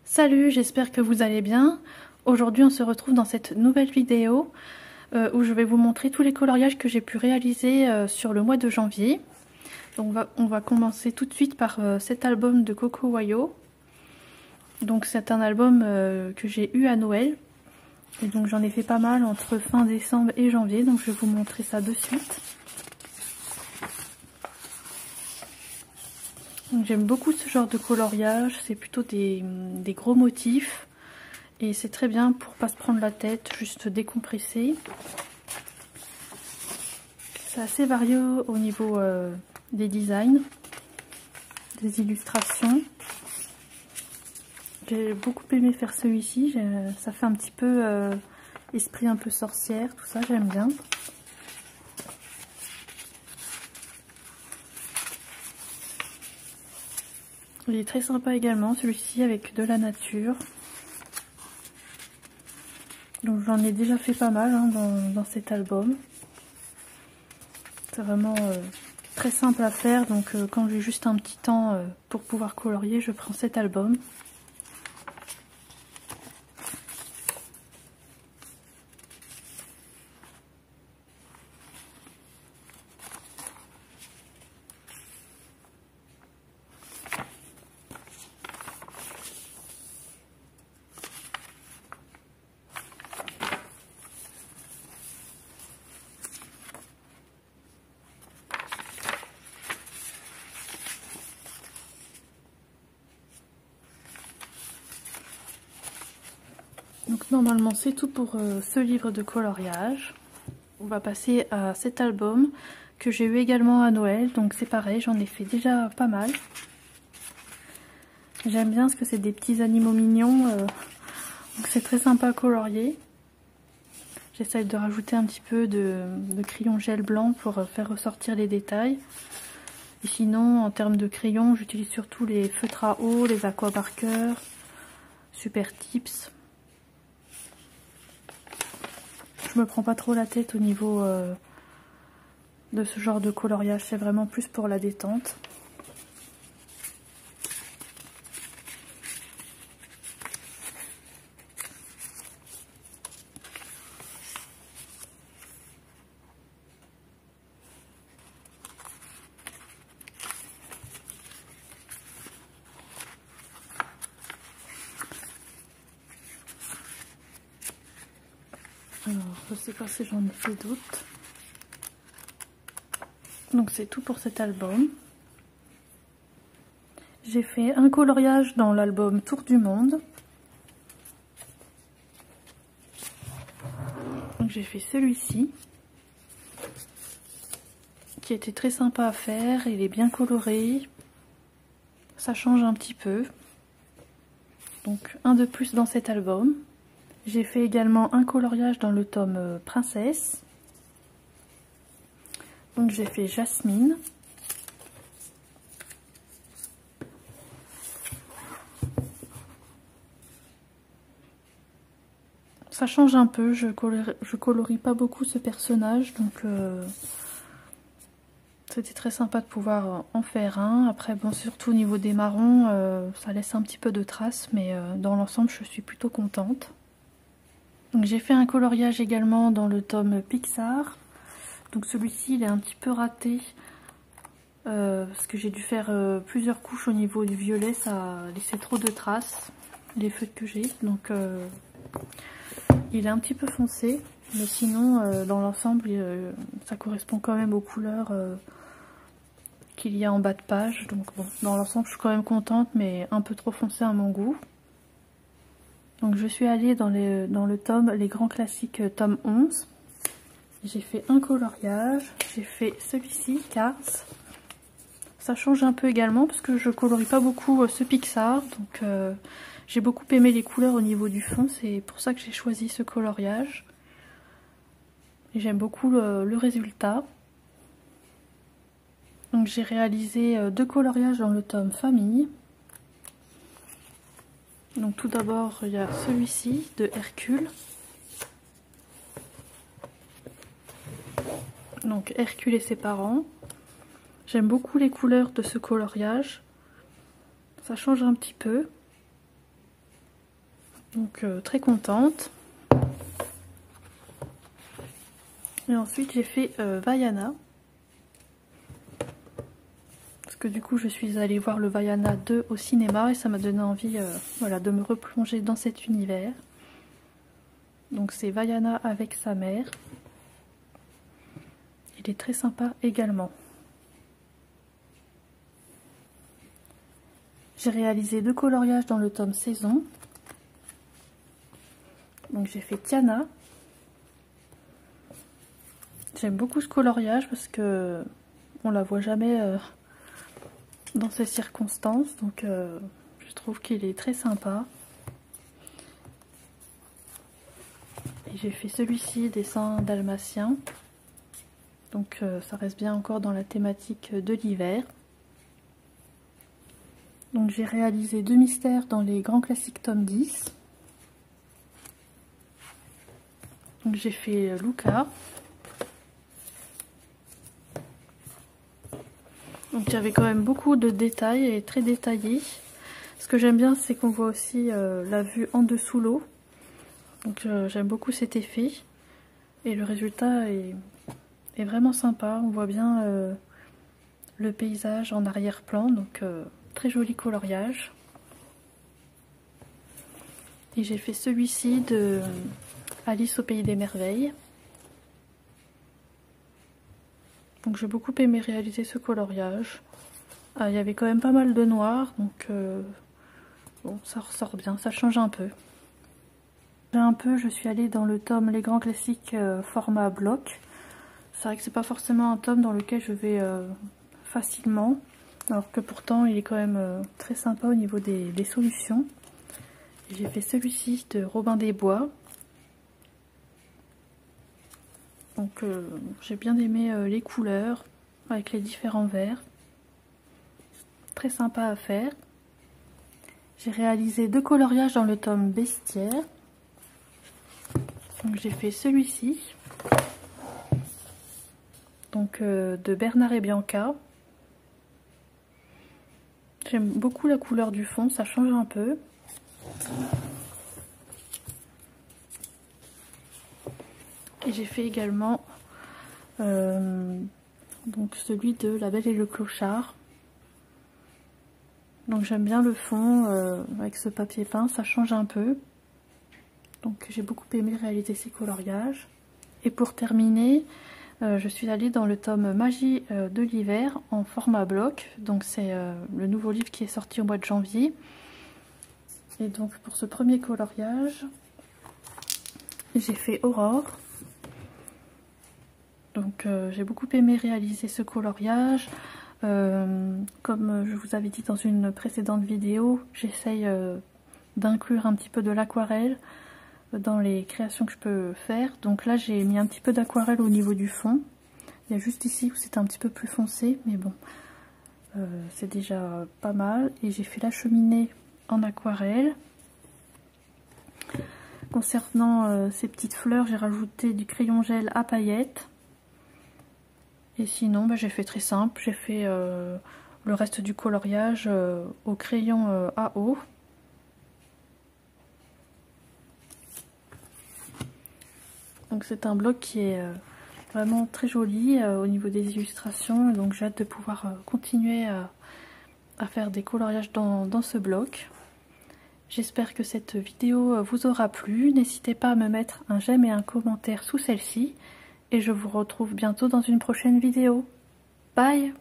Salut, j'espère que vous allez bien. Aujourd'hui on se retrouve dans cette nouvelle vidéo où je vais vous montrer tous les coloriages que j'ai pu réaliser sur le mois de janvier. Donc on va commencer tout de suite par cet album de Coco Wayo. Donc c'est un album que j'ai eu à Noël. Et donc j'en ai fait pas mal entre fin décembre et janvier, donc je vais vous montrer ça de suite. J'aime beaucoup ce genre de coloriage, c'est plutôt des gros motifs et c'est très bien pour pas se prendre la tête, juste décompresser. C'est assez varié au niveau des designs, des illustrations. J'ai beaucoup aimé faire celui-ci, ça fait un petit peu esprit un peu sorcière, tout ça j'aime bien. Il est très sympa également, celui-ci avec de la nature. Donc j'en ai déjà fait pas mal hein, dans cet album. C'est vraiment très simple à faire, donc quand j'ai juste un petit temps pour pouvoir colorier, je prends cet album. Donc normalement c'est tout pour ce livre de coloriage. On va passer à cet album que j'ai eu également à Noël. Donc c'est pareil, j'en ai fait déjà pas mal. J'aime bien parce que c'est des petits animaux mignons. Donc c'est très sympa à colorier. J'essaye de rajouter un petit peu de crayon gel blanc pour faire ressortir les détails. Et sinon en termes de crayons, j'utilise surtout les feutres à eau, les aqua marqueurs, Super Tips. Je me prends pas trop la tête au niveau de ce genre de coloriage, c'est vraiment plus pour la détente. Alors, je sais pas si j'en ai fait d'autres. Donc c'est tout pour cet album. J'ai fait un coloriage dans l'album Tour du Monde. Donc j'ai fait celui-ci, qui était très sympa à faire. Il est bien coloré. Ça change un petit peu. Donc un de plus dans cet album. J'ai fait également un coloriage dans le tome Princesse. Donc j'ai fait Jasmine. Ça change un peu, je colorie pas beaucoup ce personnage, donc c'était très sympa de pouvoir en faire un. Après bon, surtout au niveau des marrons, ça laisse un petit peu de traces, mais dans l'ensemble je suis plutôt contente. Donc j'ai fait un coloriage également dans le tome Pixar. Donc celui-ci il est un petit peu raté parce que j'ai dû faire plusieurs couches au niveau du violet, ça laissait trop de traces, les feutres que j'ai. Donc il est un petit peu foncé, mais sinon dans l'ensemble ça correspond quand même aux couleurs qu'il y a en bas de page. Donc bon, dans l'ensemble je suis quand même contente, mais un peu trop foncé à mon goût. Donc je suis allée dans le tome Les Grands Classiques tome 11. J'ai fait un coloriage, j'ai fait celui-ci, Cars. Ça change un peu également parce que je colorie pas beaucoup ce Pixar. Donc j'ai beaucoup aimé les couleurs au niveau du fond, c'est pour ça que j'ai choisi ce coloriage. Et j'aime beaucoup le résultat. Donc j'ai réalisé deux coloriages dans le tome Famille. Donc tout d'abord il y a celui-ci de Hercule. Donc Hercule et ses parents. J'aime beaucoup les couleurs de ce coloriage. Ça change un petit peu. Donc très contente. Et ensuite j'ai fait Vaiana. Parce que du coup je suis allée voir le Vaiana 2 au cinéma et ça m'a donné envie voilà, de me replonger dans cet univers. Donc c'est Vaiana avec sa mère. Il est très sympa également. J'ai réalisé 2 coloriages dans le tome saison. Donc j'ai fait Tiana. J'aime beaucoup ce coloriage parce que on la voit jamais dans ces circonstances. Donc je trouve qu'il est très sympa. Et j'ai fait celui-ci, dessin dalmatien. Donc ça reste bien encore dans la thématique de l'hiver. Donc j'ai réalisé 2 mystères dans les grands classiques tome 10. Donc j'ai fait Luca. Donc il y avait quand même beaucoup de détails et très détaillé. Ce que j'aime bien, c'est qu'on voit aussi la vue en dessous l'eau. Donc j'aime beaucoup cet effet. Et le résultat est vraiment sympa. On voit bien le paysage en arrière-plan. Donc très joli coloriage. Et j'ai fait celui-ci de Alice au pays des merveilles. Donc j'ai beaucoup aimé réaliser ce coloriage. Il y avait quand même pas mal de noir, donc bon, ça ressort bien, ça change un peu. Je suis allée dans le tome Les Grands Classiques format bloc. C'est vrai que c'est pas forcément un tome dans lequel je vais facilement, alors que pourtant il est quand même très sympa au niveau des solutions. J'ai fait celui-ci de Robin des Bois. Donc j'ai bien aimé les couleurs avec les différents verts. Très sympa à faire. J'ai réalisé 2 coloriages dans le tome Bestiaire. Donc j'ai fait celui-ci. Donc de Bernard et Bianca. J'aime beaucoup la couleur du fond, ça change un peu. Et j'ai fait également donc celui de La Belle et le Clochard. Donc j'aime bien le fond avec ce papier peint, ça change un peu. Donc j'ai beaucoup aimé réaliser ces coloriages. Et pour terminer, je suis allée dans le tome Magie de l'hiver en format bloc. Donc c'est le nouveau livre qui est sorti au mois de janvier. Et donc pour ce premier coloriage, j'ai fait Aurore. Donc j'ai beaucoup aimé réaliser ce coloriage. Comme je vous avais dit dans une précédente vidéo, j'essaye d'inclure un petit peu de l'aquarelle dans les créations que je peux faire. Donc là j'ai mis un petit peu d'aquarelle au niveau du fond. Il y a juste ici où c'est un petit peu plus foncé, mais bon, c'est déjà pas mal. Et j'ai fait la cheminée en aquarelle. Concernant ces petites fleurs, j'ai rajouté du crayon gel à paillettes. Et sinon, j'ai fait très simple. J'ai fait le reste du coloriage au crayon à eau. Donc c'est un bloc qui est vraiment très joli au niveau des illustrations. Donc j'ai hâte de pouvoir continuer à faire des coloriages dans ce bloc. J'espère que cette vidéo vous aura plu. N'hésitez pas à me mettre un j'aime et un commentaire sous celle-ci. Et je vous retrouve bientôt dans une prochaine vidéo. Bye!